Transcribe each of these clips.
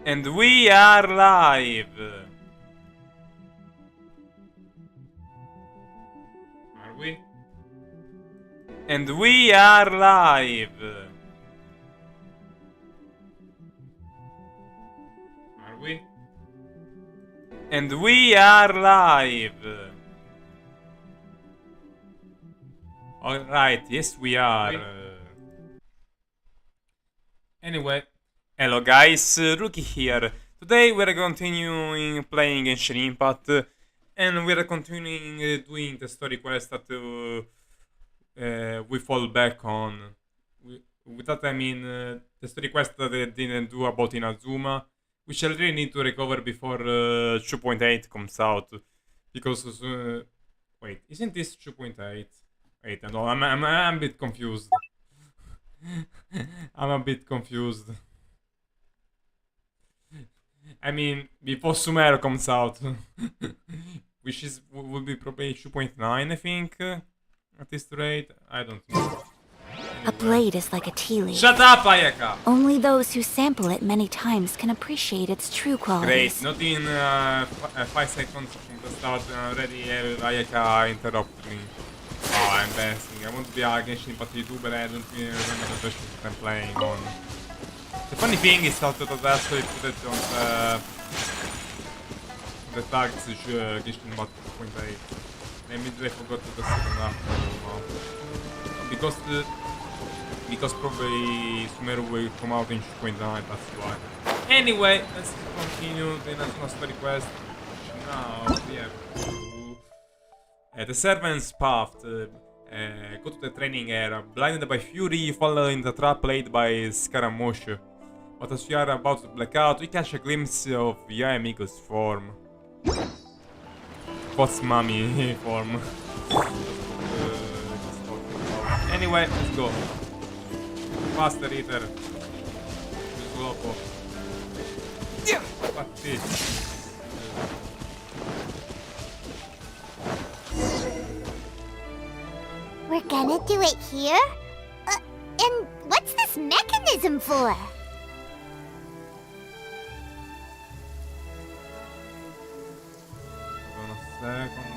And we are live! Are we? And we are live! Are we? And we are live! Alright, yes we are. Anyway, hello guys, Rookie here. Today we're continuing playing Genshin Impact, and we're continuing doing the story quest that we fall back on. With that I mean the story quest that I didn't do about Inazuma, which I really need to recover before 2.8 comes out. Because, wait, isn't this 2.8? Wait, no, I'm a bit confused. I'm a bit confused. I mean, before Sumeru comes out, which will be probably 2.9, I think, at this rate. I don't know. A blade is like a tea leaf. Shut up, Ayaka! Only those who sample it many times can appreciate its true qualities. Great, not in 5 seconds from the start already Ayaka interrupted me. Oh, I'm embarrassing. I want to be a Genshin Impact YouTuber, I don't even remember the version that I'm playing on. The funny thing is that I actually put it on the tags Genshin Impact 2.8. I immediately forgot the second half. Because probably Sumeru will come out in 2.9, that's why. Anyway, let's continue the Inazuma story quest. Now we have to the servant's path. Go to the training area. Blinded by fury, you fall in the trap laid by Scaramouche. But as you are about to black out, you catch a glimpse of Yaemigo's form. What's mommy form? Anyway, let's go. Faster, Eater. Sviluppo. Fatti. We're gonna do it here? And what's this mechanism for? Hold on a second.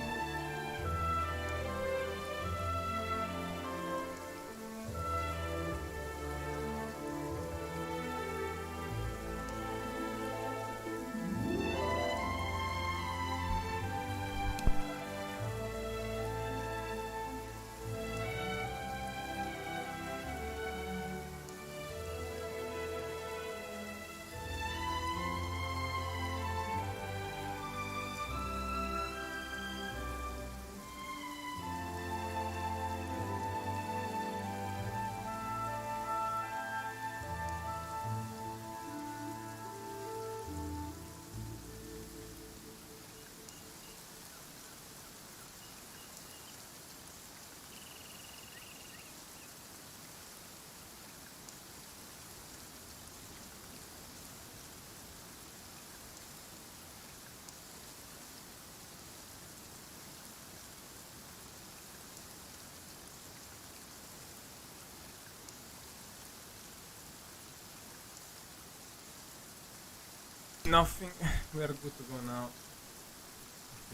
Nothing. We are good to go now.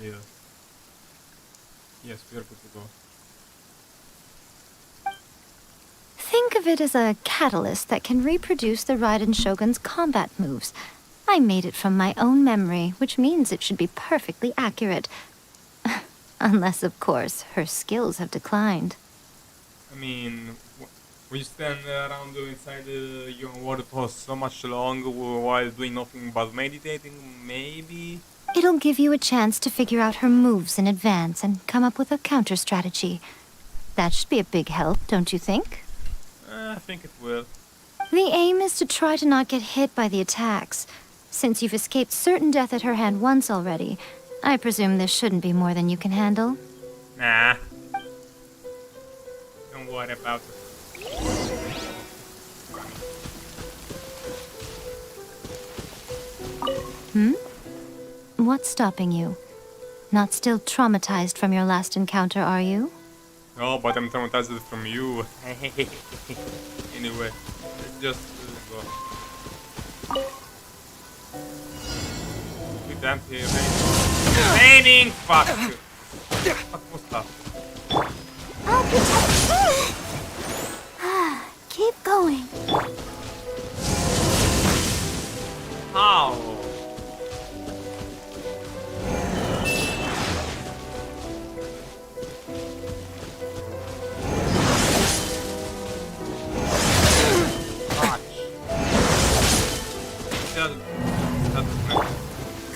Yeah. Yes, we are good to go. Think of it as a catalyst that can reproduce the Raiden Shogun's combat moves. I made it from my own memory, which means it should be perfectly accurate. Unless, of course, her skills have declined. I mean, we stand around inside your world for so much long while doing nothing but meditating, maybe? It'll give you a chance to figure out her moves in advance and come up with a counter strategy. That should be a big help, don't you think? I think it will. The aim is to try to not get hit by the attacks. Since you've escaped certain death at her hand once already, I presume this shouldn't be more than you can handle. Nah. Don't worry about it. What's stopping you? Not still traumatized from your last encounter, are you? Oh, but I'm traumatized from you. Anyway, let's just go. with raining. Fuck. Fuck, what's that? I'll protect. Keep going. How?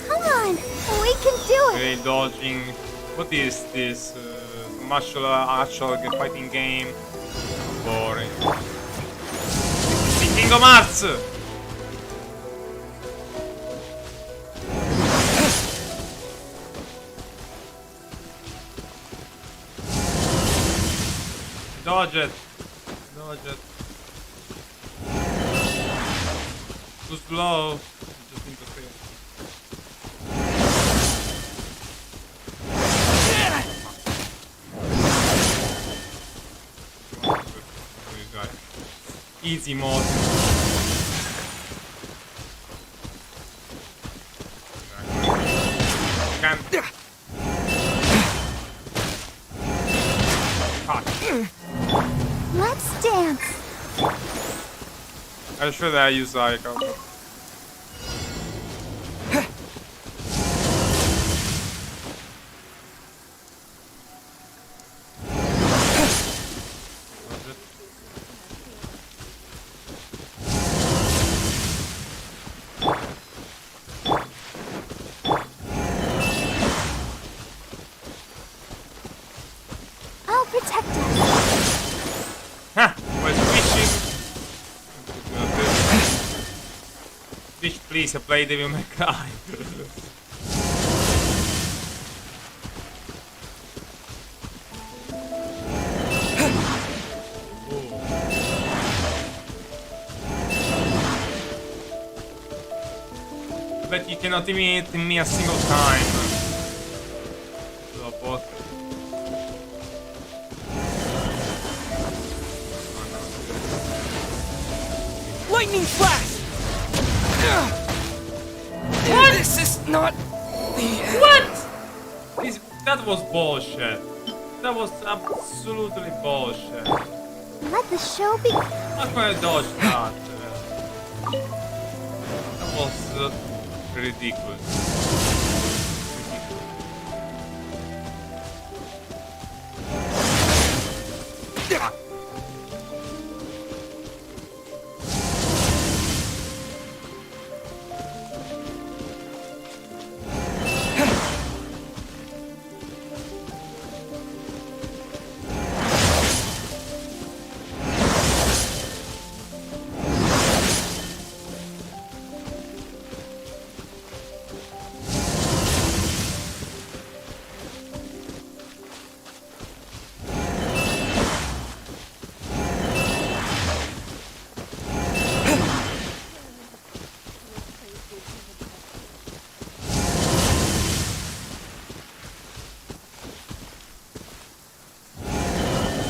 Come on, we can do it. Okay, dodging. What is this? Actual fighting game? Boring. Kingdom Hearts! Dodge it. Dodge it. Too slow. Just interfere. Easy mode. Can't. Let's dance. I'm sure that I use like I'll protect us. ha! Was wishing. Wish, please, play Devil May Cry. But you cannot even hit me a single time. Dopo. Lightning flash! What? This is not the end. What? That was bullshit. That was absolutely bullshit. Let the show begin. How can I dodge that? That was ridiculous. Ah.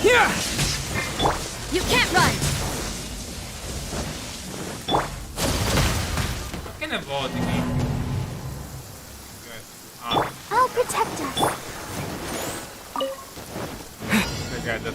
Yeah! You can't run! How can I avoid the game? Ah, I'll protect us. the guy that.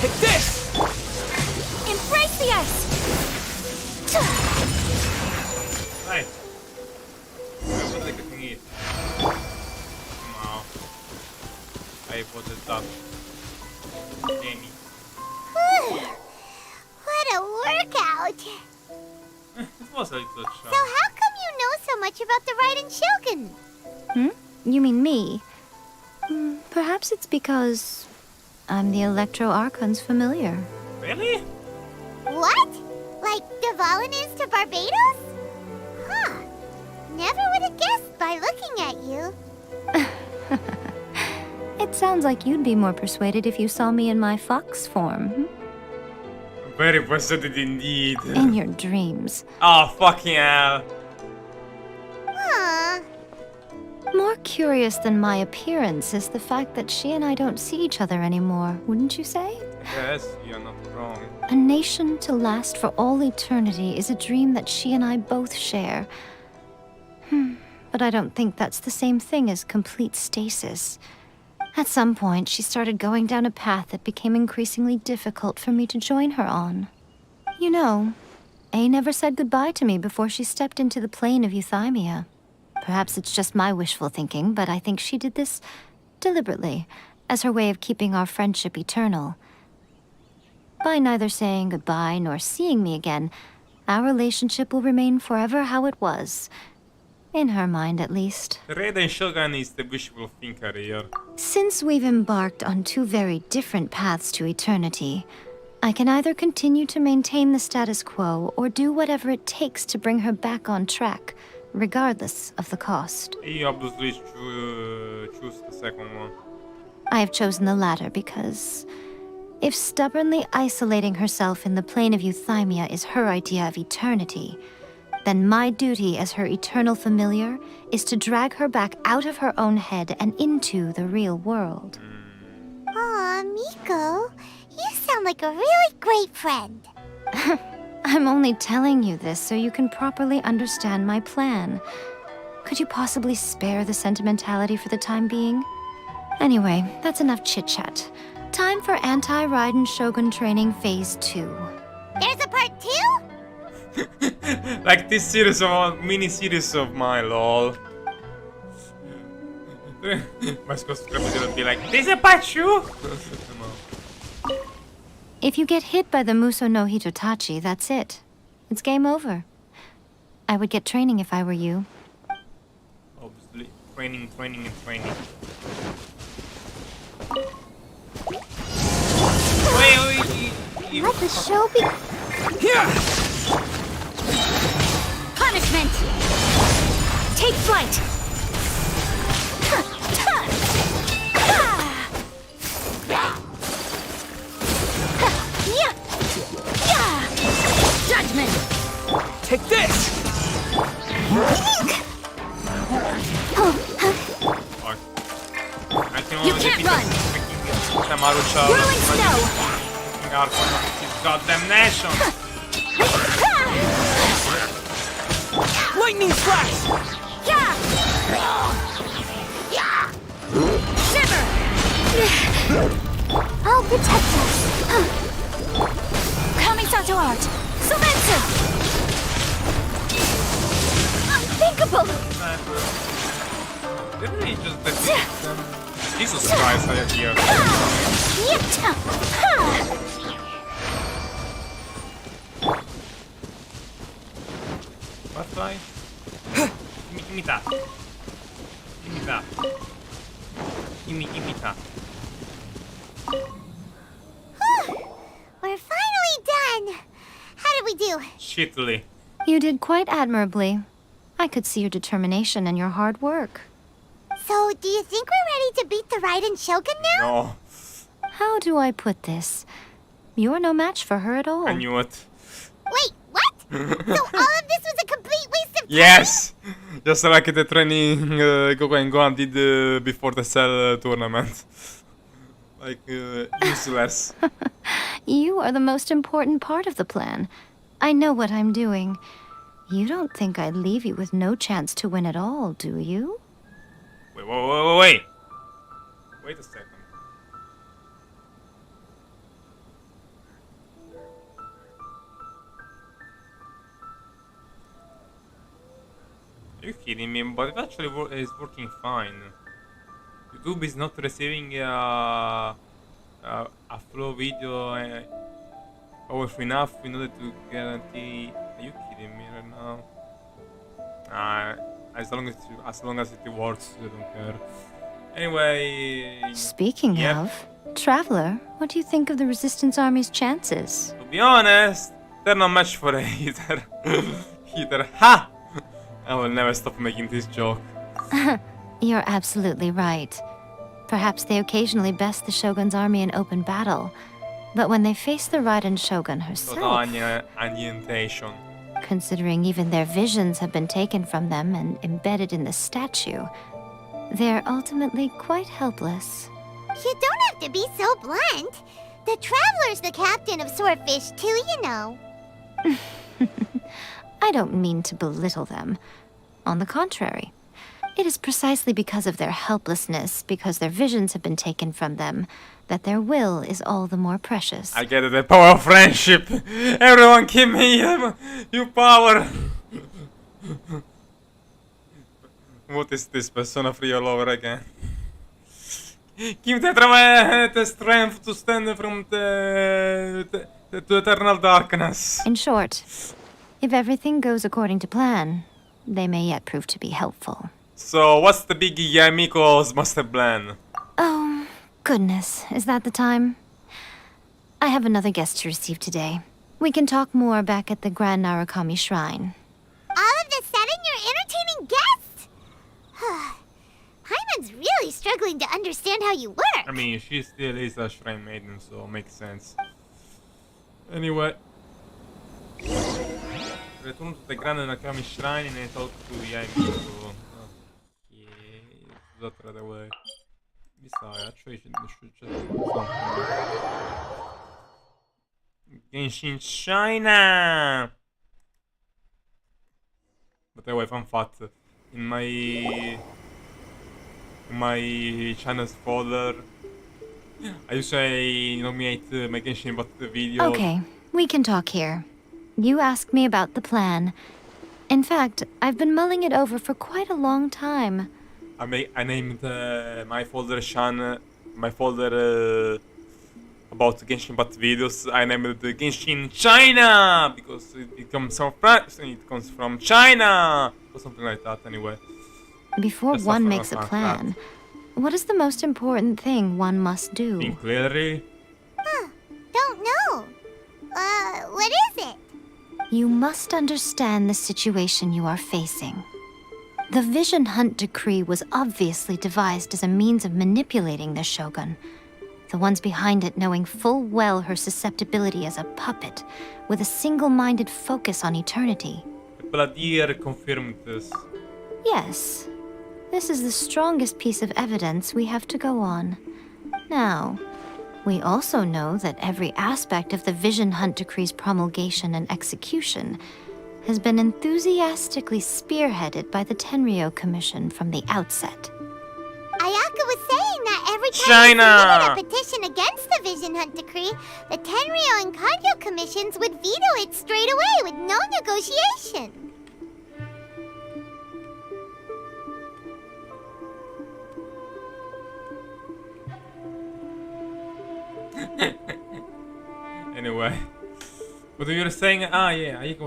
Take this! Embrace the ice. Nice. I was like a thingy. Somehow. I voted that. Jamie. was a little So child. how come you know so much about the Raiden Shogun? You mean me? Perhaps it's because I'm the Electro Archon's familiar. Really? What? Like Dvalin is to Barbados? Huh. Never would have guessed by looking at you. It sounds like you'd be more persuaded if you saw me in my fox form. Very persuaded indeed. In your dreams. Oh, fucking hell. Aw. More curious than my appearance is the fact that she and I don't see each other anymore, wouldn't you say? Yes, you're not wrong. A nation to last for all eternity is a dream that she and I both share. But I don't think that's the same thing as complete stasis. At some point, she started going down a path that became increasingly difficult for me to join her on. You know, A never said goodbye to me before she stepped into the plane of Euthymia. Perhaps it's just my wishful thinking, but I think she did this deliberately, as her way of keeping our friendship eternal. By neither saying goodbye nor seeing me again, our relationship will remain forever how it was. In her mind, at least. Raiden Shogun is the wishful thinker here. Since we've embarked on two very different paths to eternity, I can either continue to maintain the status quo or do whatever it takes to bring her back on track, regardless of the cost. You obviously choose the second one. I have chosen the latter because if stubbornly isolating herself in the plane of Euthymia is her idea of eternity, then my duty as her eternal familiar is to drag her back out of her own head and into the real world. Aw, Miko. You sound like a really great friend. I'm only telling you this so you can properly understand my plan. Could you possibly spare the sentimentality for the time being? Anyway, that's enough chit-chat. Time for Anti-Raiden Shogun Training Phase 2. There's a part 2? Like this series of mini-series of mine, lol. My subscribers gonna be like, this is a part 2? If you get hit by the Muso no Hitotachi, that's it. It's game over. I would get training if I were you. Obviously, training, training, and training. Wait, Let the show be. Punishment! Take flight! Judgment! Take this! You can't run! Whirling snow! Goddamn nation! Lightning flash! Shiver! I'll protect us. Kamisato art! Sumeru! Unthinkable! Didn't he just defeat them? Jesus Christ, I have here. Butterfly? Give me that. Give me that. Give me that. We're finally done. How did we do? Shittily. You did quite admirably. I could see your determination and your hard work. So, do you think we're ready to beat the Raiden Shogun now? No, How do I put this? You're no match for her at all. I knew it. Wait, what? So all of this was a complete waste of time? Yes! Just like the training Goku and Gohan did before the Cell tournament. Like, useless. You are the most important part of the plan. I know what I'm doing. You don't think I'd leave you with no chance to win at all, do you? Wait. Wait a second. Are you kidding me? But it actually is working fine. YouTube is not receiving a flow video powerful enough in order to guarantee Are you kidding me right now? As long as it works, I don't care. Anyway. Speaking yep. of, Traveler, what do you think of the Resistance Army's chances? To be honest, they're not much for a heater. Heater, ha! I will never stop making this joke. You're absolutely right. Perhaps they occasionally best the Shogun's army in open battle, but when they face the Raiden Shogun herself, Annientation. considering even their visions have been taken from them and embedded in the statue, they're ultimately quite helpless. You don't have to be so blunt. The Traveler's the captain of Swordfish too, you know. I don't mean to belittle them. On the contrary, it is precisely because of their helplessness, because their visions have been taken from them, that their will is all the more precious. I get it, the power of friendship. Everyone give me your power. What is this, Persona 3 all over again? Give the strength to stand from the eternal darkness. In short, if everything goes according to plan, they may yet prove to be helpful. So, what's the big Yamiko's master plan? Oh, goodness, is that the time? I have another guest to receive today. We can talk more back at the Grand Narukami Shrine. All of the sudden, you're entertaining guests? Paimon's really struggling to understand how you work. I mean, she still is a shrine maiden, so makes sense. Anyway. Return to the Grand Nakami Shrine and I talk to Yamiko. Okay, that right away. Bisaya, čo ešte čo Genshin China! But anyway, fun fact. In my channel's folder, I usually nominate my Genshin Impact video. Okay, we can talk here. You asked me about the plan. In fact, I've been mulling it over for quite a long time. I named my folder my folder about Genshin Impact videos. I named it Genshin China because it comes from China or something like that. Anyway. Before Just one makes a plan, what is the most important thing one must do? Think clearly. Don't know. What is it? You must understand the situation you are facing. The Vision Hunt Decree was obviously devised as a means of manipulating the Shogun, the ones behind it knowing full well her susceptibility as a puppet, with a single-minded focus on eternity. Bladier confirmed this. Yes, this is the strongest piece of evidence we have to go on. Now, we also know that every aspect of the Vision Hunt Decree's promulgation and execution has been enthusiastically spearheaded by the Tenryo Commission from the outset. Ayaka was saying that every time China! you submitted a petition against the Vision Hunt Decree, the Tenryo and Kanjo commissions would veto it straight away with no negotiation. Anyway, but you were saying, yeah, Ayaka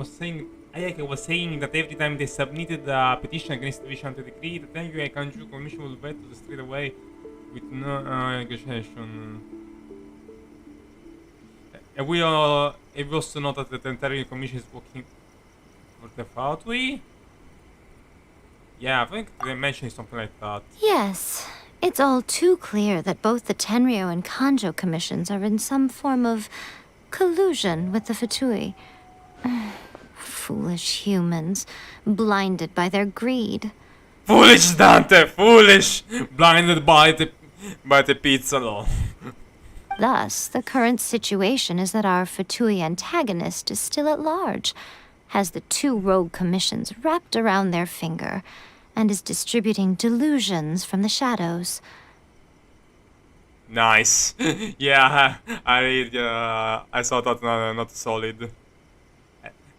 was saying that every time they submitted a petition against the Vision Hunt Decree, the Tenryo and Kanju Commission will veto the straight away with no negotiation. And we also know that the Tenryo Commission is working for the Fautui. Yeah, I think they mentioned something like that. Yes, it's all too clear that both the Tenryo and Kanjo commissions are in some form of collusion with the Fatui. Foolish humans, blinded by their greed. Foolish Dante, foolish! Blinded by the pizza law. Thus, the current situation is that our Fatui antagonist is still at large, has the two rogue commissions wrapped around their finger, and is distributing delusions from the shadows. Nice. Yeah, I saw that not solid.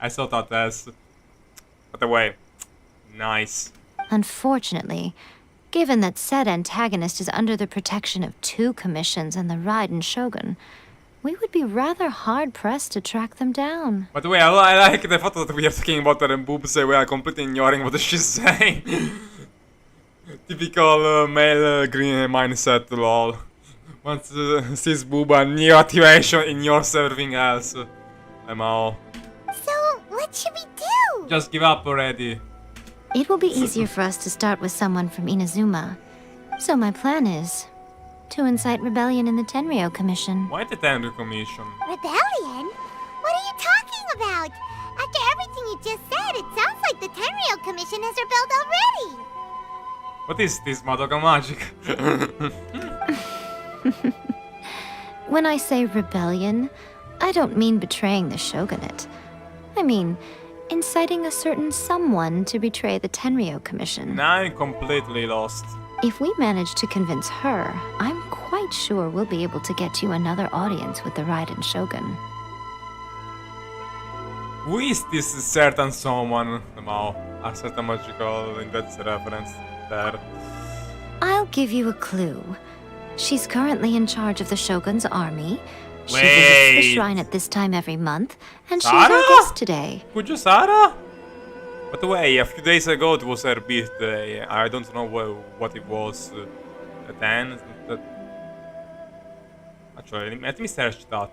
I saw that as... But anyway, nice. Unfortunately, given that said antagonist is under the protection of two commissions and the Raiden Shogun, we would be rather hard-pressed to track them down. By the way, I like the fact that we are talking about her boobs, we are completely ignoring what she's saying. Typical male green mindset, lol. Once sees boob and new activation in yours, everything else. Lemao. So, what should we do? Just give up already. It will be easier for us to start with someone from Inazuma. So my plan is to incite rebellion in the Tenryou Commission. Why the Tenryou Commission? Rebellion? What are you talking about? After everything you just said, it sounds like the Tenryou Commission has rebelled already. What is this, Madoka Magic? When I say rebellion, I don't mean betraying the shogunate. I mean inciting a certain someone to betray the Tenryou Commission. Now I'm completely lost. If we manage to convince her, I'm quite sure we'll be able to get you another audience with the Raiden Shogun. Who is this certain someone? Lemao. A certain magical in that reference there. I'll give you a clue. She's currently in charge of the Shogun's army. She visits Wait. the shrine at this time every month, and she's Sarah? our guest today. Kujo Sara? By the way, a few days ago it was her birthday. I don't know what it was. Then? Actually, let me search that.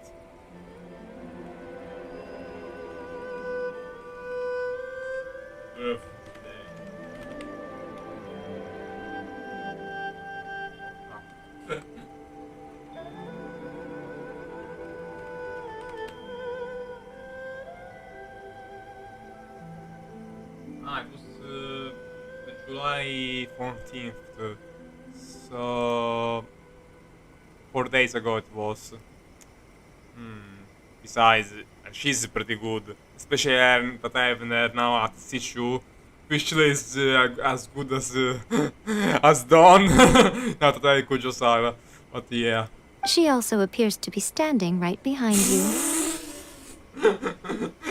It was July 14th. So 4 days ago it was. Besides, she's pretty good. Especially that I have her now at Sishu. Which is as good as Dawn. Not that I could just but yeah. She also appears to be standing right behind you.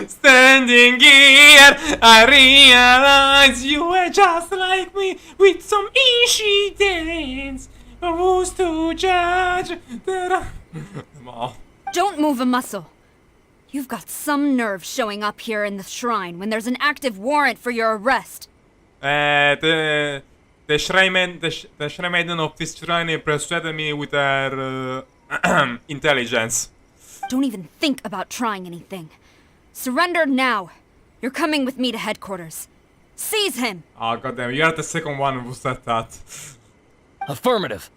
Standing here, I realize you were just like me with some incidents. Who's to judge? Don't move a muscle. You've got some nerve showing up here in the shrine when there's an active warrant for your arrest. The shrine maiden of this shrine persuaded me with her intelligence. Don't even think about trying anything. Surrender now. You're coming with me to headquarters. Seize him! Oh goddamn, you are the second one who said that. Affirmative.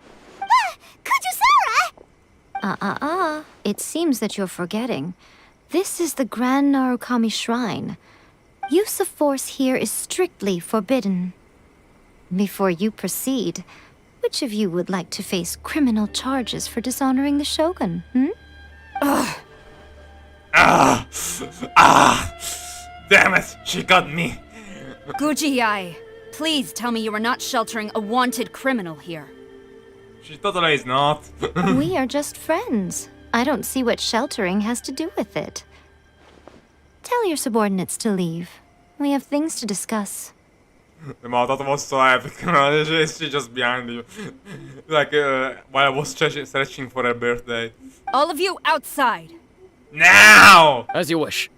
Kujusara! It seems that you're forgetting. This is the Grand Narukami Shrine. Use of force here is strictly forbidden. Before you proceed, which of you would like to face criminal charges for dishonoring the Shogun, Damn it, she got me. Gujiai, please tell me you are not sheltering a wanted criminal here. She totally is not. We are just friends. I don't see what sheltering has to do with it. Tell your subordinates to leave. We have things to discuss. That was so epic. She's just behind you. Like, while I was searching for her birthday. All of you outside. Now! As you wish.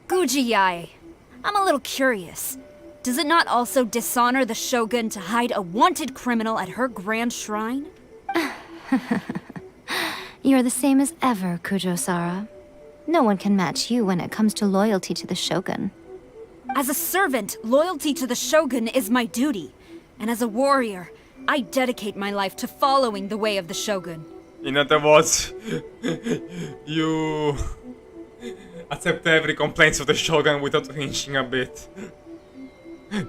Gujiai, I'm a little curious. Does it not also dishonor the Shogun to hide a wanted criminal at her grand shrine? You're the same as ever, Kujo-Sara. No one can match you when it comes to loyalty to the Shogun. As a servant, loyalty to the Shogun is my duty. And as a warrior, I dedicate my life to following the way of the Shogun. In other words, you accept every complaint of the Shogun without flinching a bit.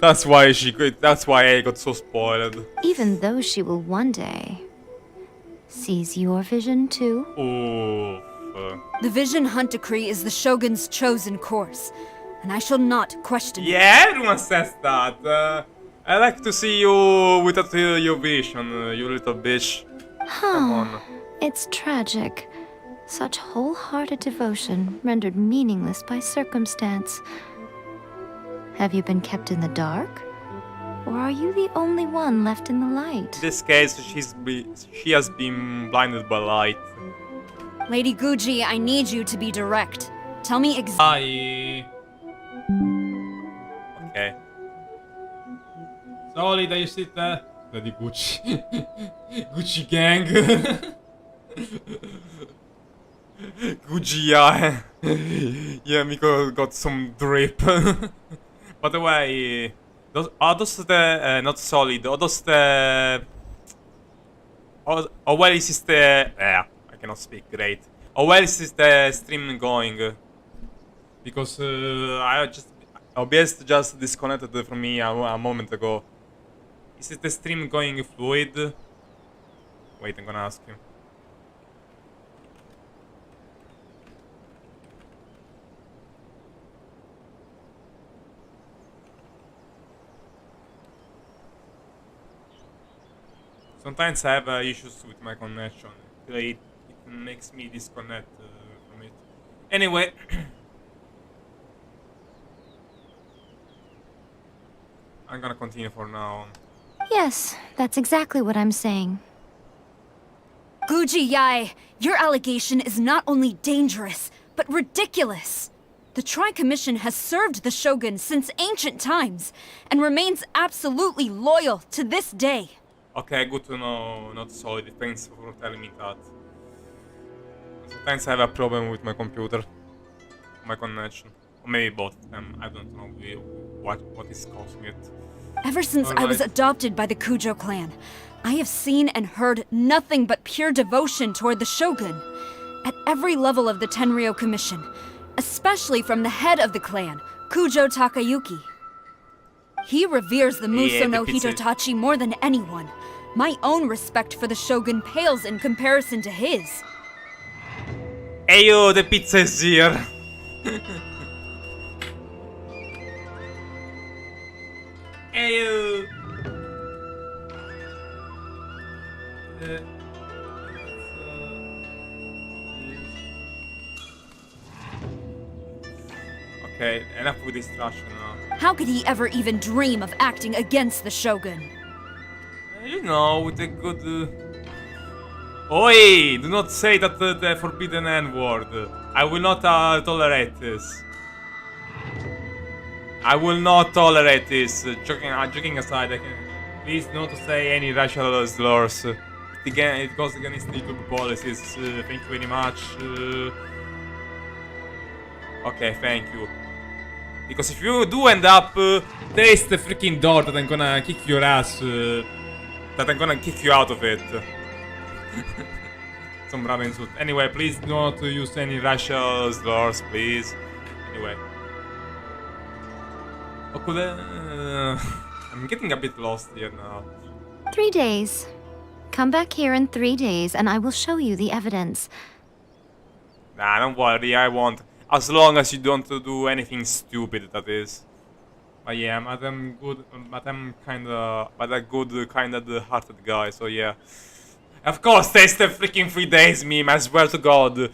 That's why I got so spoiled. Even though she will one day seize your vision too. Oof. The Vision Hunt Decree is the Shogun's chosen course, and I shall not question it. Yeah, everyone says that. I like to see you without your vision, you little bitch. Come on. It's tragic. Such wholehearted devotion rendered meaningless by circumstance. Have you been kept in the dark? Or are you the only one left in the light? In this case, she has been blinded by light. Lady Guji, I need you to be direct. Tell me exactly. Okay. Solid, are you sit there? Bloody Gucci. Gucci gang. Gucci, yeah. Yeah, Miko got some drip. By the way, are those the not solid? Are those the? Oh well, is the? Yeah, I cannot speak. Great. Oh well, is the stream going? Because OBS just disconnected from me a moment ago. Is it the stream going fluid? Wait, I'm gonna ask him. Sometimes I have issues with my connection. It makes me disconnect from it. Anyway. I'm gonna continue for now. Yes, that's exactly what I'm saying. Guji Yae, your allegation is not only dangerous, but ridiculous. The Tri-Commission has served the Shogun since ancient times, and remains absolutely loyal to this day. Okay, good to know, not solid. Thanks for telling me that. Sometimes I have a problem with my computer, my connection, or maybe both of them. I don't know what is causing it. Ever since I was adopted by the Kujo clan, I have seen and heard nothing but pure devotion toward the Shogun. At every level of the Tenryou Commission, especially from the head of the clan, Kujo Takayuki. He reveres the Muso no Hitotachi more than anyone. My own respect for the Shogun pales in comparison to his. Ayo, the pizza is here! Ayo! Okay, enough with distraction now. How could he ever even dream of acting against the Shogun? You know, with a good... Oi! Do not say that the forbidden N-word. I will not tolerate this. I will not tolerate this. Joking aside, please not to say any racial slurs. It goes against the YouTube policies. Thank you very much. Okay, thank you. Because if you do end up, there is the freaking door that I'm gonna kick your ass. That I'm gonna kick you out of it. Some ramen suit. Anyway, please do not use any racial slurs, please. Anyway. I'm getting a bit lost here now. 3 days. Come back here in 3 days and I will show you the evidence. Nah, don't worry, I won't. As long as you don't do anything stupid, that is. But yeah, I'm good, but I'm a good, kind-hearted guy, so yeah. Of course, there's the freaking 3 days meme, I swear to God.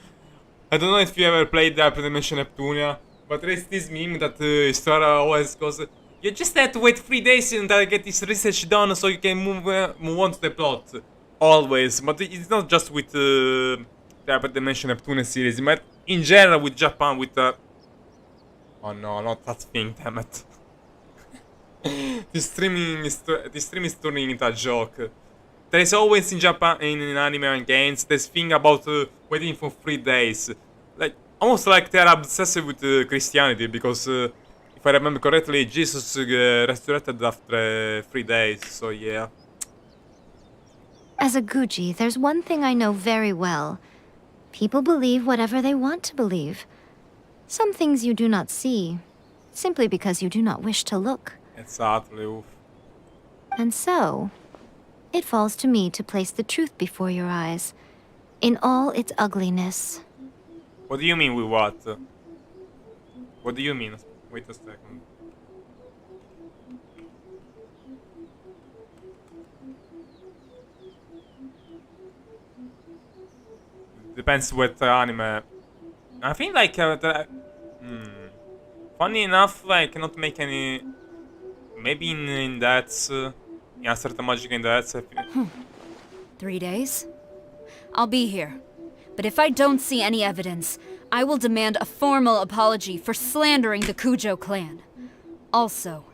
I don't know if you ever played the Dimension Neptunia, but there is this meme that Stora always goes, you just have to wait 3 days until I get this research done so you can move on to the plot. Always, but it's not just with the Dimension Neptunia series, but in general with Japan, with oh no, not that thing, damn it. This stream is turning into a joke. There is always in Japan, in anime and games, this thing about waiting for 3 days. Like, almost like they are obsessed with Christianity, because if I remember correctly, Jesus resurrected after 3 days, so yeah. As a Guji, there's one thing I know very well. People believe whatever they want to believe. Some things you do not see, simply because you do not wish to look. Exactly, oof. And so, it falls to me to place the truth before your eyes, in all its ugliness. What do you mean with what? What do you mean? Wait a second. Depends what anime. I think like funny enough, I cannot make any... Maybe in that... in certain magic in that... 3 days? I'll be here. But if I don't see any evidence, I will demand a formal apology for slandering the Kujo clan. Also,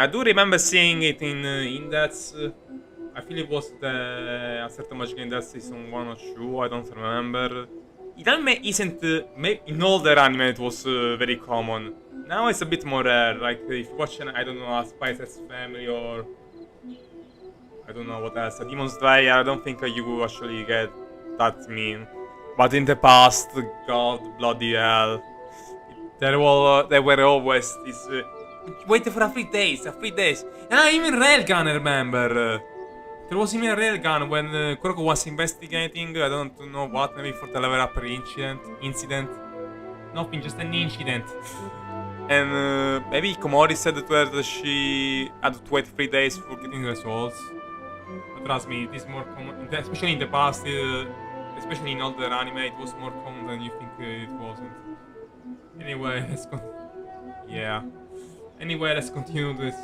I do remember seeing it in that... I feel it was the certain magic in that season 1 or 2, I don't remember. It anime isn't... in older anime it was very common. Now it's a bit more rare, like if you watch I don't know, a Spice's Family or... I don't know what else, a Demon Slayer, I don't think you actually get that mean. But in the past, god bloody hell. There were always this... wait for a 3 days, 3 days. Ah, even Railgun, I remember. There was even a Railgun when Kuroko was investigating, I don't know what, maybe for the level up incident. Nothing, just an incident. And maybe Komori said to her that she had to wait 3 days for getting results. But trust me, it is more common, especially in the past, especially in older anime, it was more common than you think it wasn't. Anyway, Anyway, let's continue this.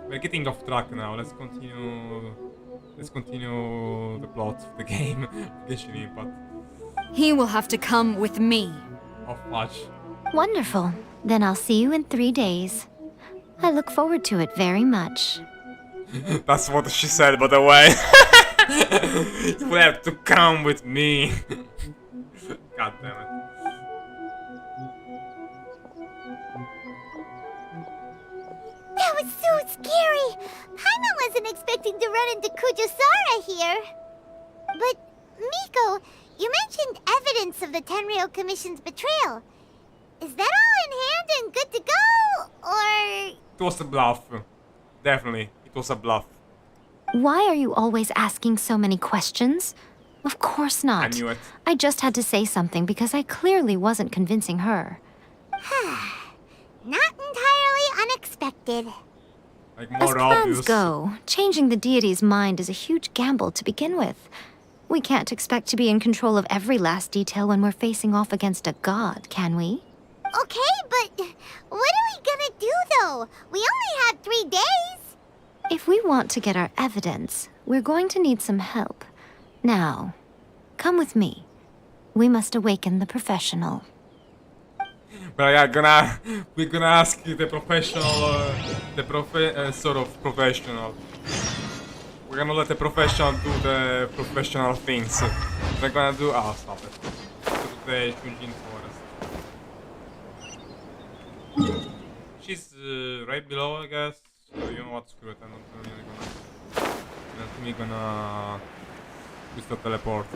We're getting off track now. Let's continue the plot of the game, Genshin Impact. he will have to come with me. Oh fudge. Wonderful. Then I'll see you in 3 days. I look forward to it very much. That's what she said, by the way. You will have to come with me. God damn it. That was so scary! Paimon wasn't expecting to run into Kujosara here. But, Miko, you mentioned evidence of the Tenryou Commission's betrayal. Is that all in hand and good to go, or...? It was a bluff. Definitely, it was a bluff. Why are you always asking so many questions? Of course not. I knew it. I just had to say something because I clearly wasn't convincing her. Not entirely unexpected. Like As more plans obvious. go, changing the deity's mind is a huge gamble to begin with. We can't expect to be in control of every last detail when we're facing off against a god, can we? Okay, but what are we gonna do, though? We only have 3 days. If we want to get our evidence, we're going to need some help. Now, come with me. We must awaken the professional. But we're gonna ask the professional, sort of professional. We're gonna let the professional do the professional things. They're gonna do. Oh, stop it. Go to the Genshin Forest. She's right below, I guess. So you know what? Screw it. I'm not really gonna use the teleport.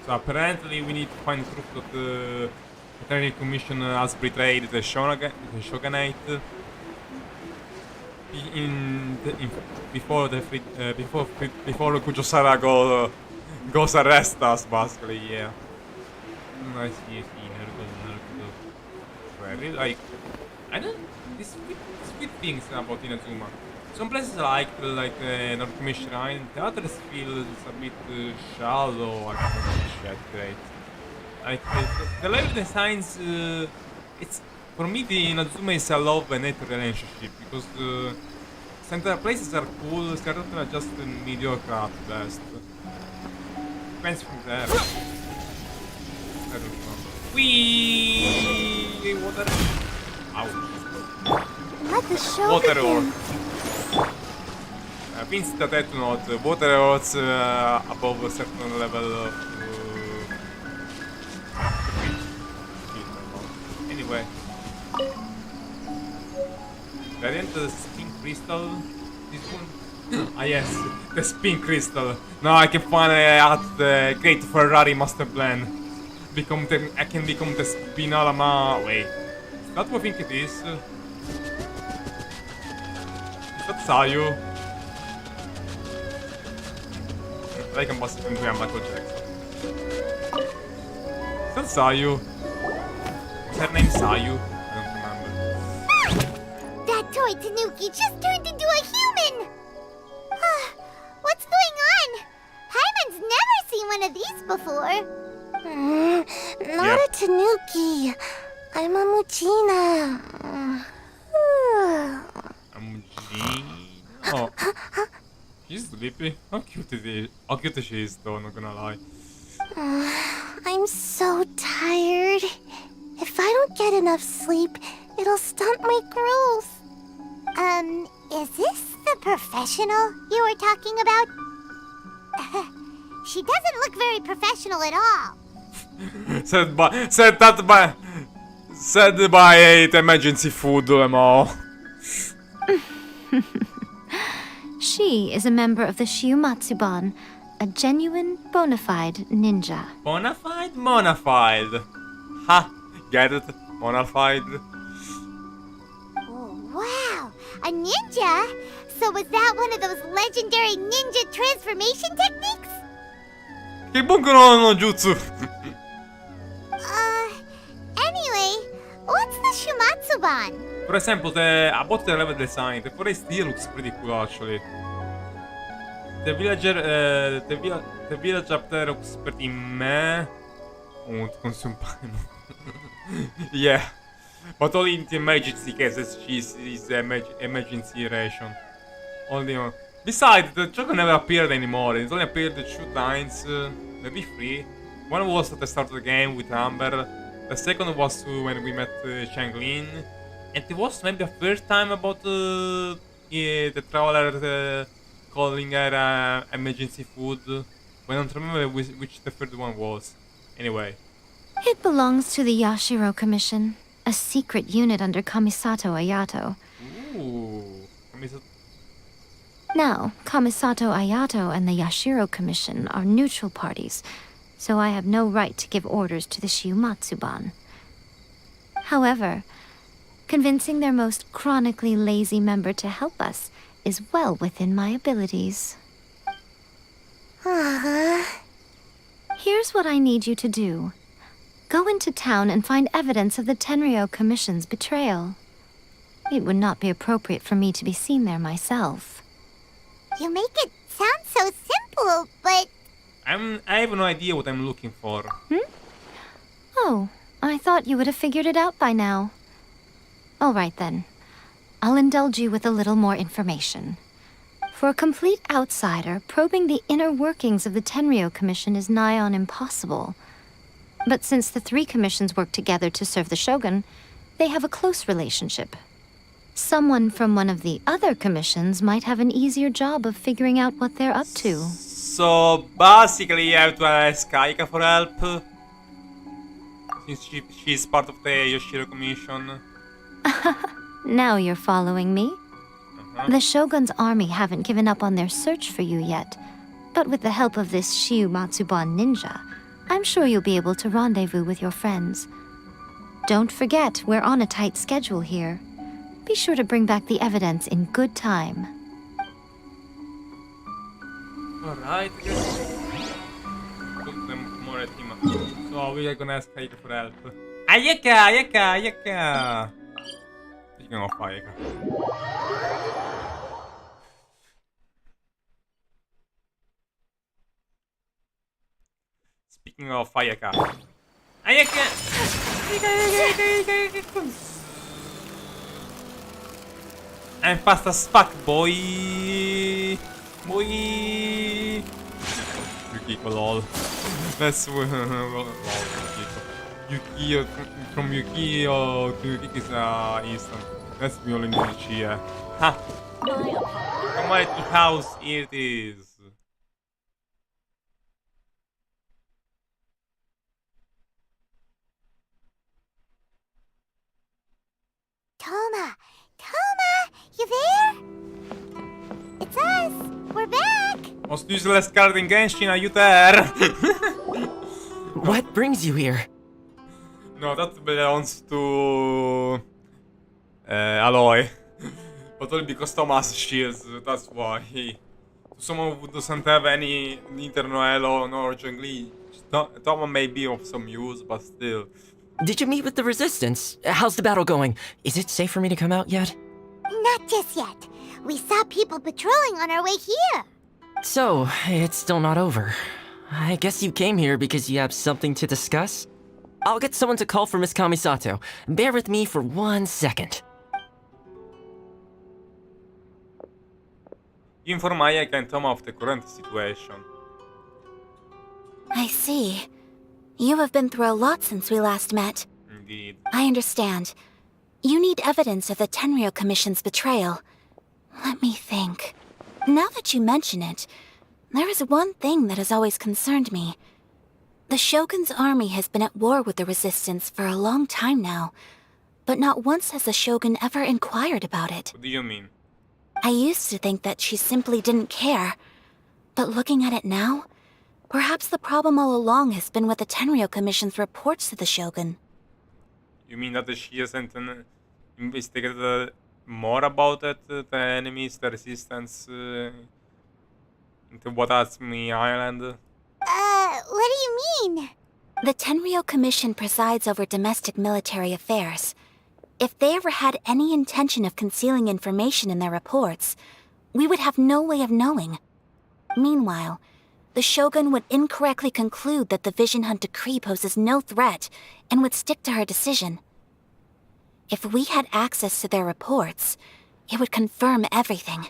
So apparently we need to find proof that the Tenryou Commission has betrayed the Shogunate before Kujosara goes arrest us, basically. Yeah. I see. Naruto. I really like. I don't. These weird things about Inazuma. Some places I like North Shrine. The others feel a bit shallow. I can't appreciate great. Like the level designs, it's for me the Inazuma is a love and hate relationship because central places are cool, certain are just mediocre at best. Depends from there. I don't know. Wee water. Ouch. Let the show Water begin. orb. Means that I do not. Water orbs above a certain level of. Anyway. Variant the spin crystal. This one. Ah yes, the spin crystal. Now I can finally add the great Ferrari master plan. I can become the Spinalama. Wait, is that what I think it is? Is that Sayu? I can possibly be a Michael Jackson. Is that Sayu? Is her name Sayu? I don't remember. That toy Tanuki just turned into a human! What's going on? Paimon's never seen one of these before. Not Yep. a Tanuki. I'm a Mujina. Oh, she's sleepy. How cute is it? How cute she is, though. Not gonna lie. I'm so tired. If I don't get enough sleep, it'll stunt my growth. Is this the professional you were talking about? She doesn't look very professional at all. Said by I ate emergency food, Emo. She is a member of the Shiumatsuban, a genuine, bona fide ninja. Bonafide? Monafide. Ha! Get it? Bonafide. Oh, wow! A ninja? So was that one of those legendary ninja transformation techniques? Che bungono no jutsu. Anyway, what's the Shumatsuban? For example, a bot level design, the forest here looks pretty cool actually. The village up there looks pretty meh. Won't consume time. Yeah. But only in the emergency cases is emergency ration. Only on. Besides, the Choco never appeared anymore. It only appeared 2 times, maybe 3. One was at the start of the game with Amber. The second was when we met Changlin. And it was maybe a third time about the traveler calling her emergency food. But I don't remember which the third one was. Anyway. It belongs to the Yashiro Commission, a secret unit under Kamisato Ayato. Ooh. Now, Kamisato Ayato and the Yashiro Commission are neutral parties, so I have no right to give orders to the Shiumatsuban. However, convincing their most chronically lazy member to help us is well within my abilities. Here's what I need you to do. Go into town and find evidence of the Tenryou Commission's betrayal. It would not be appropriate for me to be seen there myself. You make it sound so simple, but... I have no idea what I'm looking for. Oh, I thought you would have figured it out by now. All right then. I'll indulge you with a little more information. For a complete outsider, probing the inner workings of the Tenryou Commission is nigh on impossible. But since the 3 commissions work together to serve the Shogun, they have a close relationship. Someone from one of the other commissions might have an easier job of figuring out what they're up to. So basically you have to ask Kaika for help. Since she's part of the Yashiro Commission. Now you're following me. The Shogun's army haven't given up on their search for you yet. But with the help of this Shiumatsuban ninja, I'm sure you'll be able to rendezvous with your friends. Don't forget, we're on a tight schedule here. Be sure to bring back the evidence in good time. Alright, so we are gonna ask Kaika for help. Ayaka! Speaking of Ayaka. Speaking of Ayaka. Ayaka! I'm fast as fuck, boy! Yukiko, lol. That's lol, Yukiko. From Yukio to Yukiko is instant. That's the only thing she Ha! Commodity house, here it is. Toma! You there? It's us! We're back! Most useless card in Genshin, are you there? What brings you here? No, that belongs to... Aloy. But only because Thomas shields, that's why. Someone who doesn't have any neither Noelo nor Zhongli. Thomas may be of some use, but still. Did you meet with the Resistance? How's the battle going? Is it safe for me to come out yet? Not just yet. We saw people patrolling on our way here. So, it's still not over. I guess you came here because you have something to discuss? I'll get someone to call for Miss Kamisato. Bear with me for 1 second. Inform Ayaka and Toma of the current situation. I see. You have been through a lot since we last met. Indeed. I understand. You need evidence of the Tenryou Commission's betrayal. Let me think. Now that you mention it, there is one thing that has always concerned me. The Shogun's army has been at war with the Resistance for a long time now, but not once has the Shogun ever inquired about it. What do you mean? I used to think that she simply didn't care, but looking at it now, perhaps the problem all along has been with the Tenryou Commission's reports to the Shogun. You mean that she hasn't investigated more about it, the enemies, the resistance into Watatsumi Island? What do you mean? The Tenryou Commission presides over domestic military affairs. If they ever had any intention of concealing information in their reports, we would have no way of knowing. Meanwhile, the Shogun would incorrectly conclude that the Vision Hunt decree poses no threat and would stick to her decision. If we had access to their reports, it would confirm everything.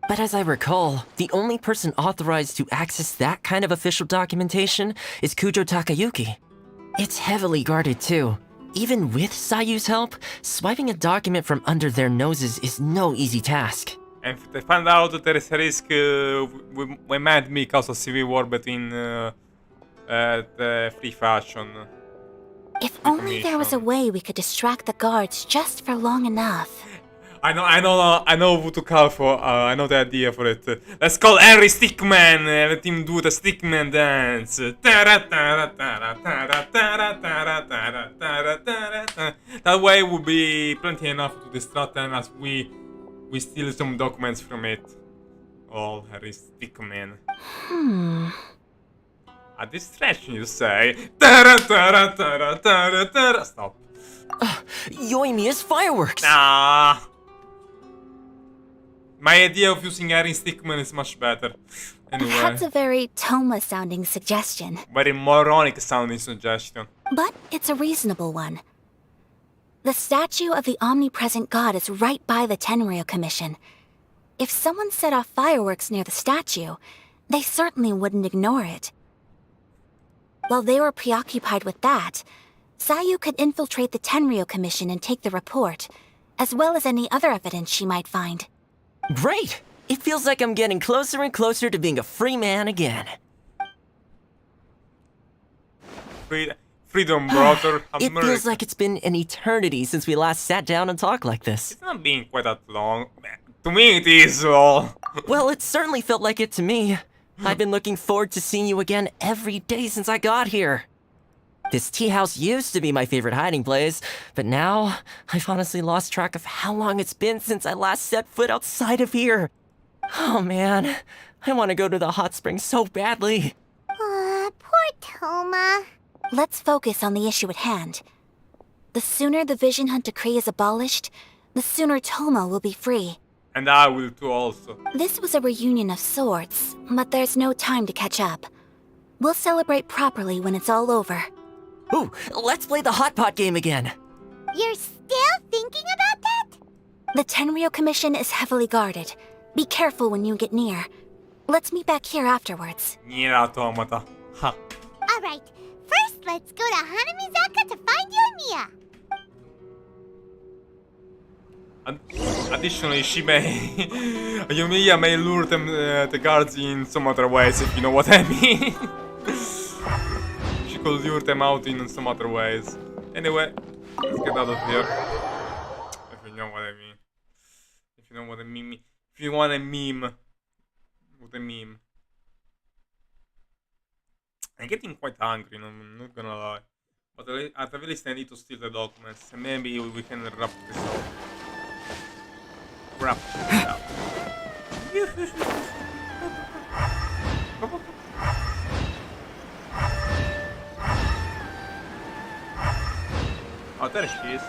But as I recall, the only person authorized to access that kind of official documentation is Kujo Takayuki. It's heavily guarded too. Even with Sayu's help, swiping a document from under their noses is no easy task. And if they find out that there is a risk, we might be cause a civil war between the free fashion. If only there was a way we could distract the guards just for long enough. I know who to call for. I know the idea for it. Let's call Henry Stickman. Let him do the Stickman dance. That way will be plenty enough to distract them as we steal some documents from it. Oh, Henry Stickman. A distraction, you say? Stop. Yoimiya's fireworks! Nah. My idea of using Harry Stickman is much better. Anyway. That's a very Toma-sounding suggestion. Very moronic sounding suggestion. But it's a reasonable one. The statue of the omnipresent god is right by the Tenryou Commission. If someone set off fireworks near the statue, they certainly wouldn't ignore it. While they were preoccupied with that, Sayu could infiltrate the Tenryou Commission and take the report, as well as any other evidence she might find. Great! It feels like I'm getting closer and closer to being a free man again. Freedom, brother. It feels like it's been an eternity since we last sat down and talked like this. It's not being quite that long. To me it is all. Well, it certainly felt like it to me. I've been looking forward to seeing you again every day since I got here. This tea house used to be my favorite hiding place, but now I've honestly lost track of how long it's been since I last set foot outside of here. Oh man, I want to go to the hot springs so badly. Poor Toma. Let's focus on the issue at hand. The sooner the Vision Hunt decree is abolished, the sooner Toma will be free. And I will too also. This was a reunion of sorts, but there's no time to catch up. We'll celebrate properly when it's all over. Ooh, let's play the hot pot game again. You're still thinking about that? The Tenryou Commission is heavily guarded. Be careful when you get near. Let's meet back here afterwards. Nier Automata. Ha. Alright, first let's go to Hanamizaka to find Yoimiya. Additionally, she may... Yoimiya may lure them, the guards in some other ways, if you know what I mean. She could lure them out in some other ways. Anyway, let's get out of here. If you know what I mean. If you know what I mean. If you want a meme. With a meme. I'm getting quite hungry, I'm not gonna lie. But at the least I need to steal the documents. And maybe we can wrap this up. Wrap this up. Oh, there she is.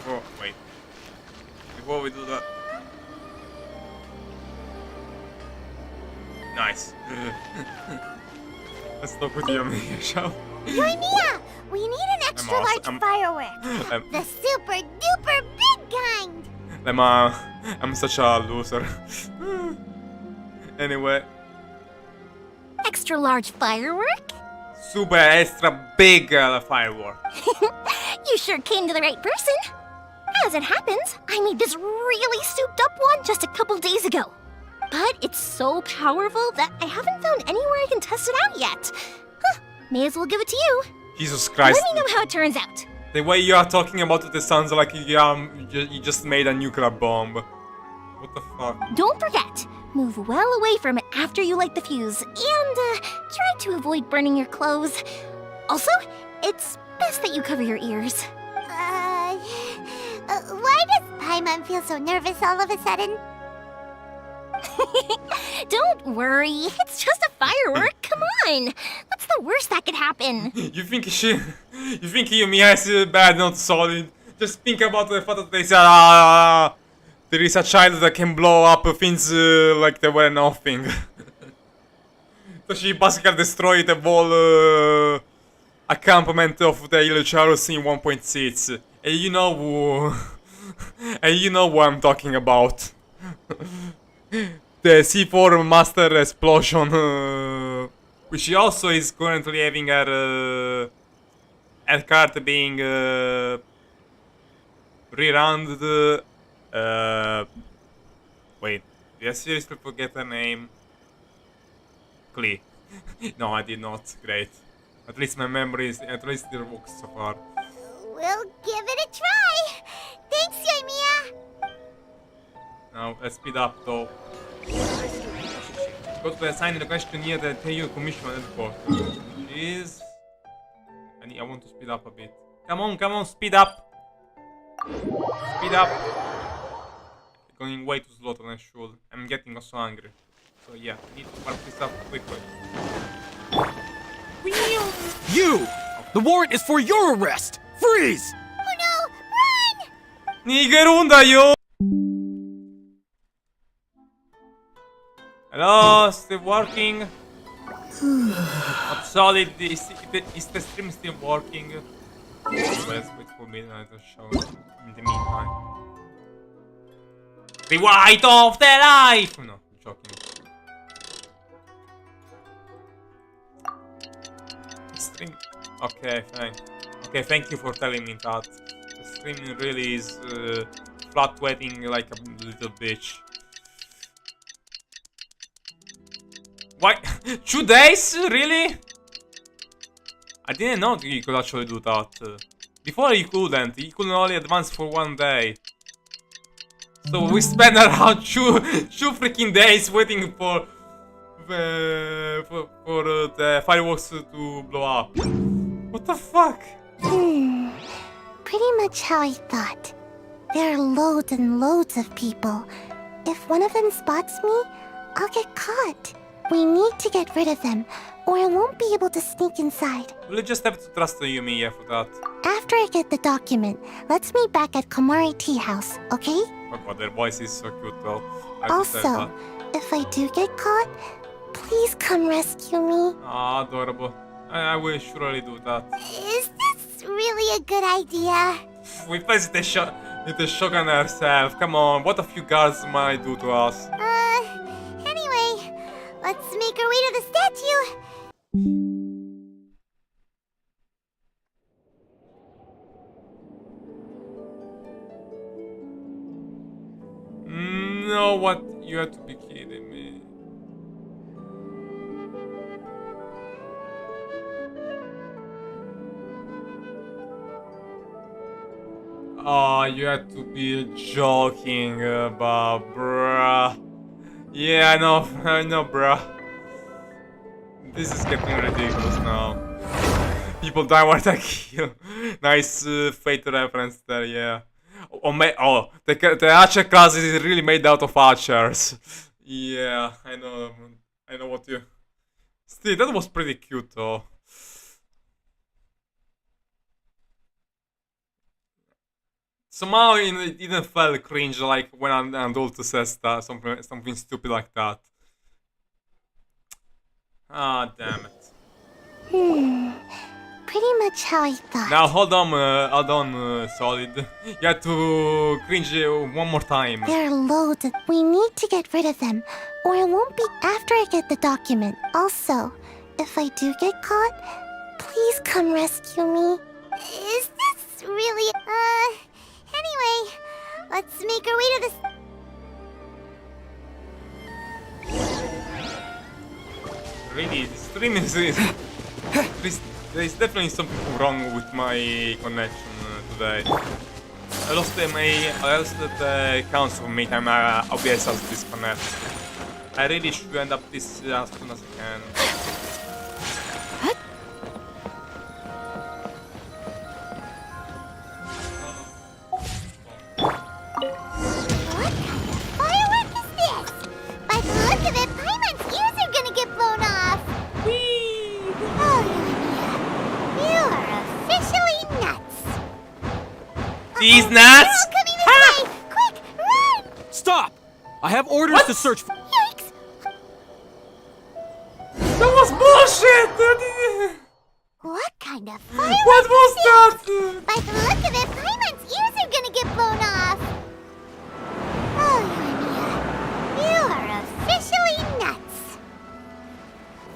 Oh, wait. Before we do that. Nice. Let's talk with Yumi, shall we? Yoimiya, we need an extra large firework. The super duper big kind. I'm such a loser. Anyway, Extra large firework? super extra big firework. You sure came to the right person. As it happens, I made this really souped up one just a couple days ago. But it's so powerful that I haven't found anywhere I can test it out yet. Huh, may as well give it to you. Jesus Christ. Let me know how it turns out. The way you are talking about it, it sounds like you just made a nuclear bomb. What the fuck? Don't forget, move well away from it after you light the fuse, and try to avoid burning your clothes. Also, it's best that you cover your ears. Why does Paimon feel so nervous all of a sudden? Don't worry, it's just a firework. Come on, that's the worst that could happen. You think Yumiya is bad, not solid? Just think about the fact that there is a child that can blow up things like they were nothing. So she basically destroyed the whole accompaniment of the Illucharos in 1.6. And you know who... and you know what I'm talking about. The C4 Master Explosion, which also is currently having her card being rerun. Wait, did I seriously forget her name? Klee. No, I did not. Great. At least my memory is, at least it works so far. We'll give it a try. Thanks, Yoimiya. Now, let's speed up though. Go to assign the question near the TU Commission headquarters. Jeez. I want to speed up a bit. Come on, speed up. Speed up. Going way too slow than I should. I'm getting also angry. So yeah, I need to park this up quickly. You! The warrant is for your arrest! Freeze! Oh no! Run! Nigerunda, yo! Hello, still working? Not solid. Is the stream still working? Let's wait for midnight to show in the meantime. The white of the life! No, I'm joking. Stream. Okay, fine. Okay, thank you for telling me that. The stream really is fluctuating like a little bitch. Why? 2 days? Really? I didn't know you could actually do that. Before you couldn't. You couldn't only advance for 1 day. So we spent around two freaking days waiting for the fireworks to blow up. What the fuck? Pretty much how I thought. There are loads and loads of people. If one of them spots me, I'll get caught. We need to get rid of them, or I won't be able to sneak inside. We'll just have to trust Yumiya for that. After I get the document, let's meet back at Komari Tea House, okay? Oh god, their voice is so cute though. I have to say Also, if I do get caught, please come rescue me. Ah, adorable. I will surely do that. Is this really a good idea? We faced the Shogun herself. Come on, what a few guards might do to us. Anyway, let's make our way to the statue. No, what? You have to be kidding me. Oh, you have to be joking about, bruh. Yeah, I know, bruh. This is getting ridiculous now. People die while they kill. Nice Fate reference there, yeah. The archer class is really made out of archers. Yeah, I know what you... Still, that was pretty cute though. Somehow it didn't feel cringe like when an adult says that, something stupid like that. Ah, damn it. Pretty much how I thought. Now hold on, Solid. You have to cringe one more time. There are loads of... We need to get rid of them, or it won't be after I get the document. Also, if I do get caught, please come rescue me. Is this really... Anyway, let's make our way to the... Really, this stream is... There is definitely something wrong with my connection today. I lost the counts of many times OBS has disconnected. I really should end up this as soon as I can. What firework is this? By the look of it, Paimon's ears are gonna get blown off. Oh, you are officially nuts. These They're nuts! all coming this way! Quick, run! Stop! I have orders to search for. Yikes! That was bullshit! What kind of firework What was is that? this? By the look of it, Paimon's ears are gonna get blown off. Oh, you are officially nuts.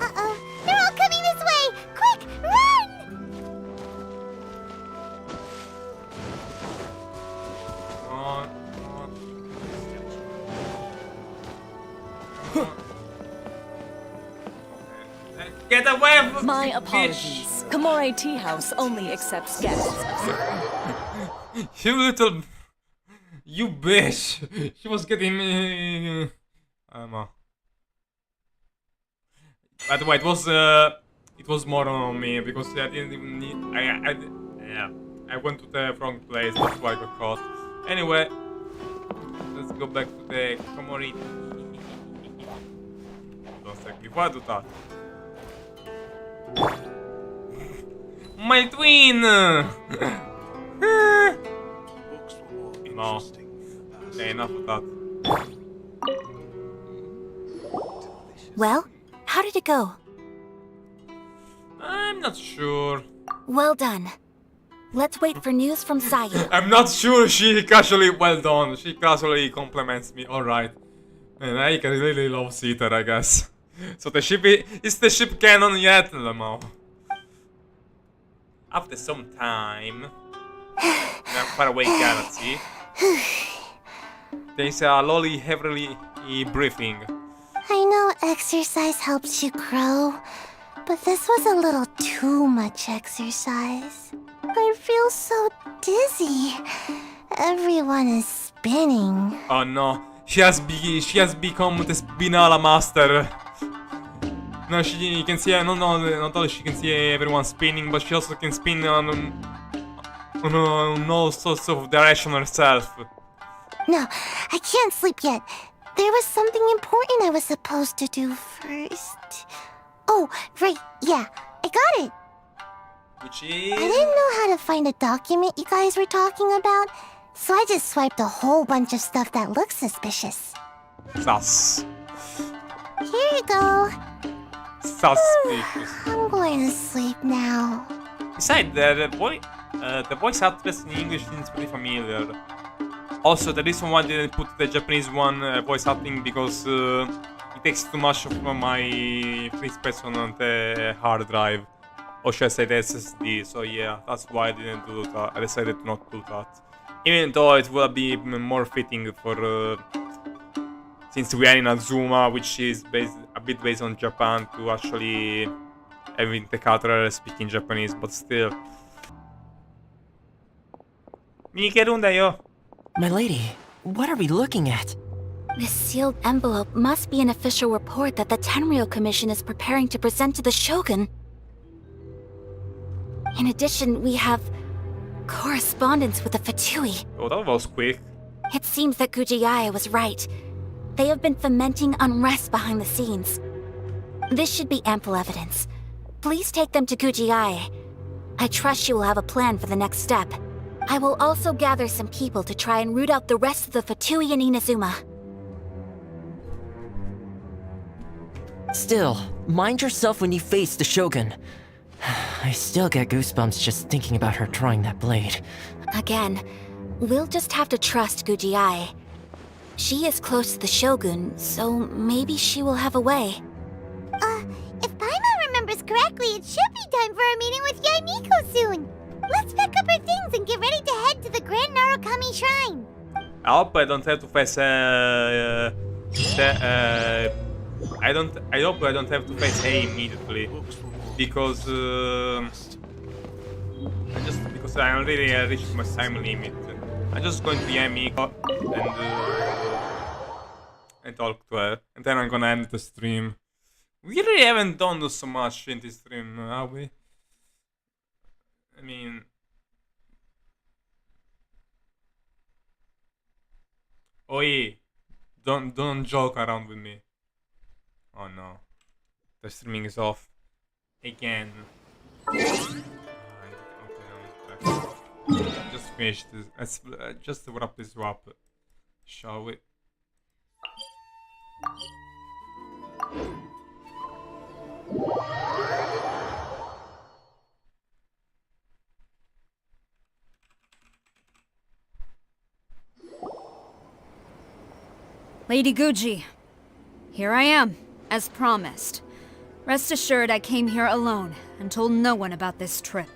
Uh-oh, they're all coming this way! Quick, run! Get away from My me, apologies. Komore Tea House only accepts guests. bitch. You little... You bitch. She was getting me... By the way, it was more on me because I didn't even need... I went to the wrong place, that's why I got caught. Anyway, let's go back to the Komori. Don't say before I do that. My twin! No. Okay, enough of that. Well, how did it go? I'm not sure. Well done. Let's wait for news from Sayu. I'm not sure she casually, well done. She casually compliments me. Alright. And I really love Sita, I guess. So the ship is the ship canon yet, Lamau? After some time, in a faraway galaxy, there is a lolly heavily briefing. I know exercise helps you grow, but this was a little too much exercise. I feel so dizzy. Everyone is spinning. Oh no, she has become the Spinala master. No, you can see, not only she can see everyone spinning, but she also can spin on all sorts of direction herself. No, I can't sleep yet. There was something important I was supposed to do first. Oh, right, yeah, I got it. Which is... I didn't know how to find a document you guys were talking about, so I just swiped a whole bunch of stuff that looks suspicious. Sus. Here you go. Suspicious. I'm going to sleep now. Besides, the voice actress in English seems pretty familiar. Also, the reason why I didn't put the Japanese one voice acting because it takes too much of my free space on the hard drive. Or should I say the SSD, so yeah, that's why I didn't do that. I decided not to do that. Even though it would be more fitting for... since we are in Azuma, which is a bit based on Japan, to actually having the character speaking Japanese, but still. My lady, what are we looking at? This sealed envelope must be an official report that the Tenryou Commission is preparing to present to the Shogun. In addition, we have correspondence with the Fatui. Oh, that was quick. It seems that Gujiaya was right. They have been fomenting unrest behind the scenes. This should be ample evidence. Please take them to Gujiaya. I trust she will have a plan for the next step. I will also gather some people to try and root out the rest of the Fatui in Inazuma. Still, mind yourself when you face the Shogun. I still get goosebumps just thinking about her drawing that blade. Again, we'll just have to trust Gujiai. She is close to the Shogun, so maybe she will have a way. If Paimon remembers correctly, it should be time for a meeting with Yae Miko soon. Let's pack up our things and get ready to head to the Grand Narukami Shrine. I hope I don't have to face I hope I don't have to face A immediately, because because I already reached my time limit. I'm just going to Yamiko and talk to her, and then I'm gonna end the stream. We really haven't done so much in this stream, have we? I mean, Oi, don't joke around with me. Oh no, the streaming is off again. Just finish this. Let's just wrap this up, shall we? Lady Guji, here I am, as promised. Rest assured I came here alone and told no one about this trip.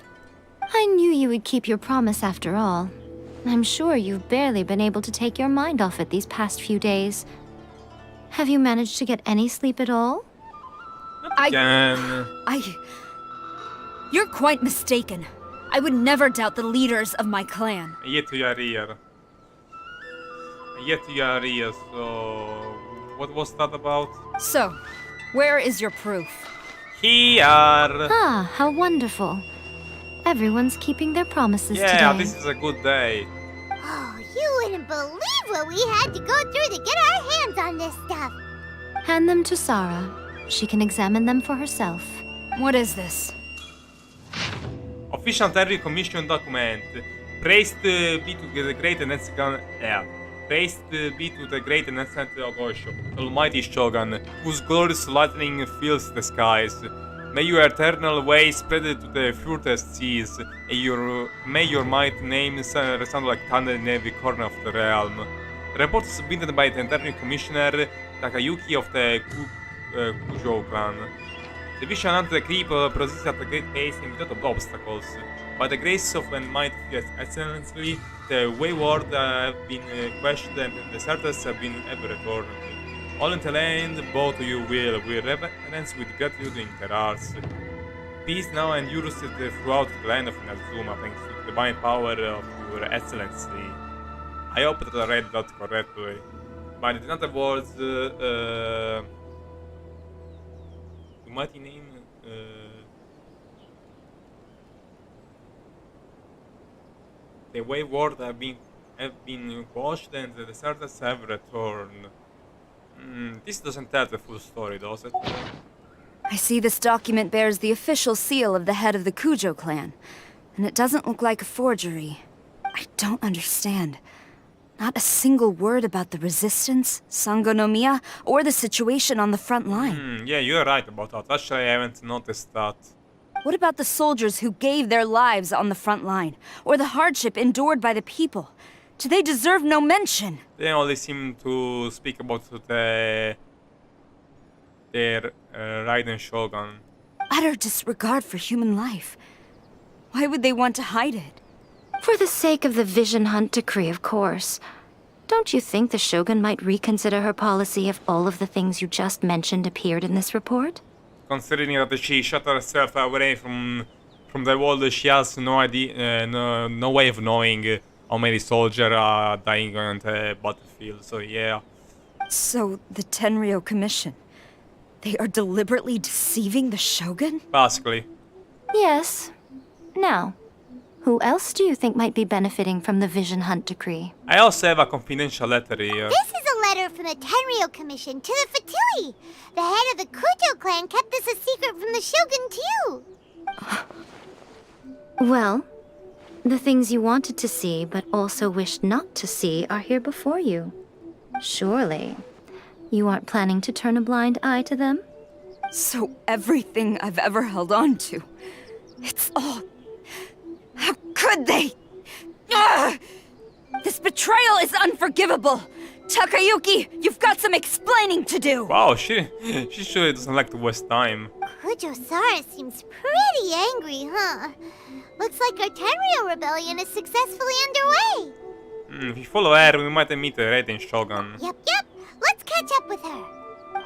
I knew you would keep your promise after all. I'm sure you've barely been able to take your mind off it these past few days. Have you managed to get any sleep at all? You're quite mistaken. I would never doubt the leaders of my clan. Yet you are here. So what was that about? So, where is your proof? Here! Ah, how wonderful. Everyone's keeping their promises today. Yeah, this is a good day. Oh, you wouldn't believe what we had to go through to get our hands on this stuff. Hand them to Sarah. She can examine them for herself. What is this? Official Terry Commission document. Praised be to the great and Praised be to the great and Ogosho, Almighty Shogun, whose glorious lightning fills the skies. May your eternal way spread to the furthest seas, and may your mighty name resound like thunder in every corner of the realm. The report is submitted by the Eternal Commissioner Takayuki of the Kujo clan. The Vision Decree proceeds at a great pace and without obstacles. By the grace of and might of His Excellency, the wayward have been questioned and the deserters have been ever returned. All in the land, both of you will, with reverence, with gratitude in their hearts. Peace now endures throughout the land of Inazuma, thanks to the divine power of your Excellency. I hope that I read that correctly. But in other words, the mighty name, the wayward have been quashed and the deserters have returned. This doesn't tell the full story, does it? I see this document bears the official seal of the head of the Kujo clan, and it doesn't look like a forgery. I don't understand. Not a single word about the resistance, Sangonomiya, or the situation on the front line. Yeah, you're right about that. Actually, I haven't noticed that. What about the soldiers who gave their lives on the front line, or the hardship endured by the people? Do they deserve no mention? They only seem to speak about their Raiden Shogun. Utter disregard for human life. Why would they want to hide it? For the sake of the Vision Hunt decree, of course. Don't you think the Shogun might reconsider her policy if all of the things you just mentioned appeared in this report? Considering that she shut herself away from the world, she has no idea, no way of knowing how many soldiers are dying on the battlefield. So yeah. So the Tenryou Commission, they are deliberately deceiving the Shogun? Basically. Yes. Now, who else do you think might be benefiting from the Vision Hunt decree? I also have a confidential letter here. This is a letter from the Tenryou Commission to the Fatui. The head of the Kujo clan kept this a secret from the Shogun, too. Well, the things you wanted to see but also wished not to see are here before you. Surely, you aren't planning to turn a blind eye to them? So everything I've ever held on to, It's all... How could they? Ugh! This betrayal is unforgivable! Takayuki, you've got some explaining to do! Wow, she surely doesn't like to waste time. Kujo-Sara seems pretty angry, huh? Looks like our Tenryou rebellion is successfully underway. If you follow her, we might meet a raiding shogun. Yep. Let's catch up with her.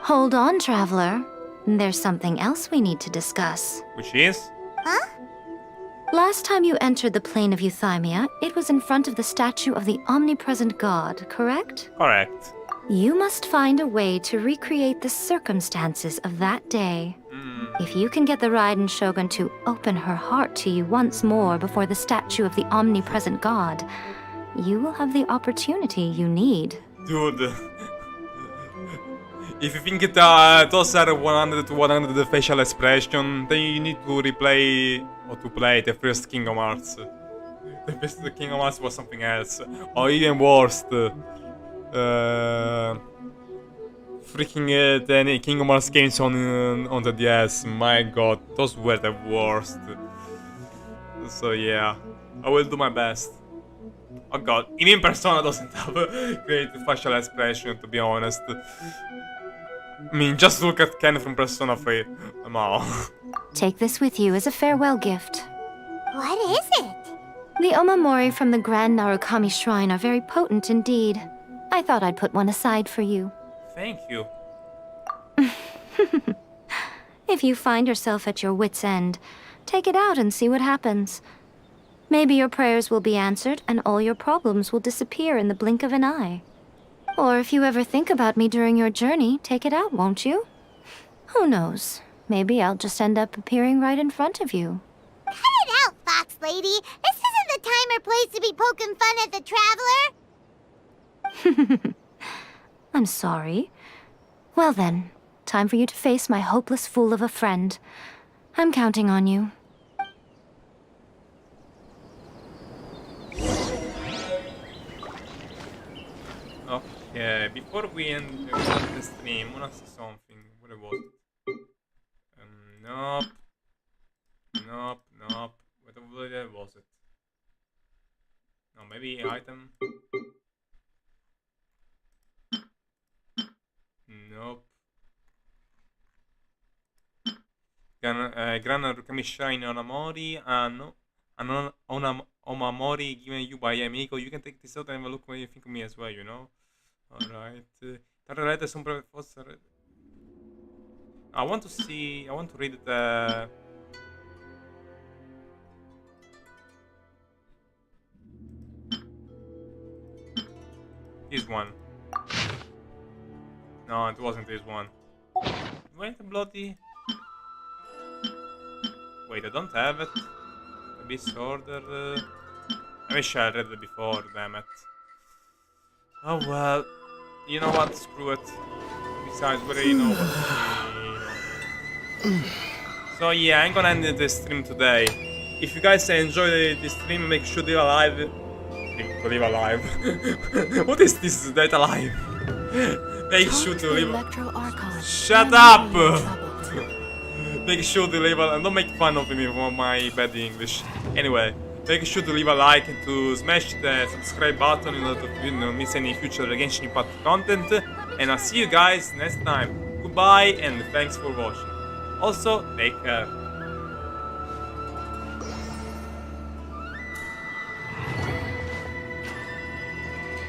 Hold on, traveler. There's something else we need to discuss. Which is? Huh? Last time you entered the plane of Euthymia, it was in front of the statue of the omnipresent god, correct? Correct. You must find a way to recreate the circumstances of that day. If you can get the Raiden Shogun to open her heart to you once more before the statue of the omnipresent god, you will have the opportunity you need. Dude. If you think those are 100 to 100 the facial expression, then you need to replay or to play the first Kingdom Hearts. The first Kingdom Hearts was something else. Or even worse. Freaking the Kingdom Hearts games on the DS. My god, those were the worst. So yeah, I will do my best. Oh god, even Persona doesn't have a great facial expression, to be honest. I mean, just look at Ken from Persona 3. Take this with you as a farewell gift. What is it? The omamori from the Grand Narukami Shrine are very potent indeed. I thought I'd put one aside for you. Thank you. If you find yourself at your wit's end, take it out and see what happens. Maybe your prayers will be answered and all your problems will disappear in the blink of an eye. Or if you ever think about me during your journey, take it out, won't you? Who knows? Maybe I'll just end up appearing right in front of you. Cut it out, Fox Lady. This isn't the time or place to be poking fun at the Traveler. I'm sorry. Well then, time for you to face my hopeless fool of a friend. I'm counting on you. Okay, before we end the stream, I wanna see something. What was it? Nope. What was it? No, maybe item. Nope. Gran Rukami Shrine Onamori Omamori given you by Amigo. You can take this out and have a look what you think of me as well, you know? Alright. I want to read the... This one. No, it wasn't this one. Wait, the bloody... Wait, I don't have it. Abyss Order... I wish I read it before, damn it. Oh well. You know what? Screw it. Besides, whether you know what So yeah, I'm gonna end the stream today. If you guys enjoyed the stream, make sure to leave a live. What is this? That alive? Make sure to leave. Shut up! Make sure to leave a. Don't make fun of me for my bad English. Anyway, make sure to leave a like and to smash the subscribe button in order to miss any future Genshin Impact content. And I'll see you guys next time. Goodbye and thanks for watching. Also, take care.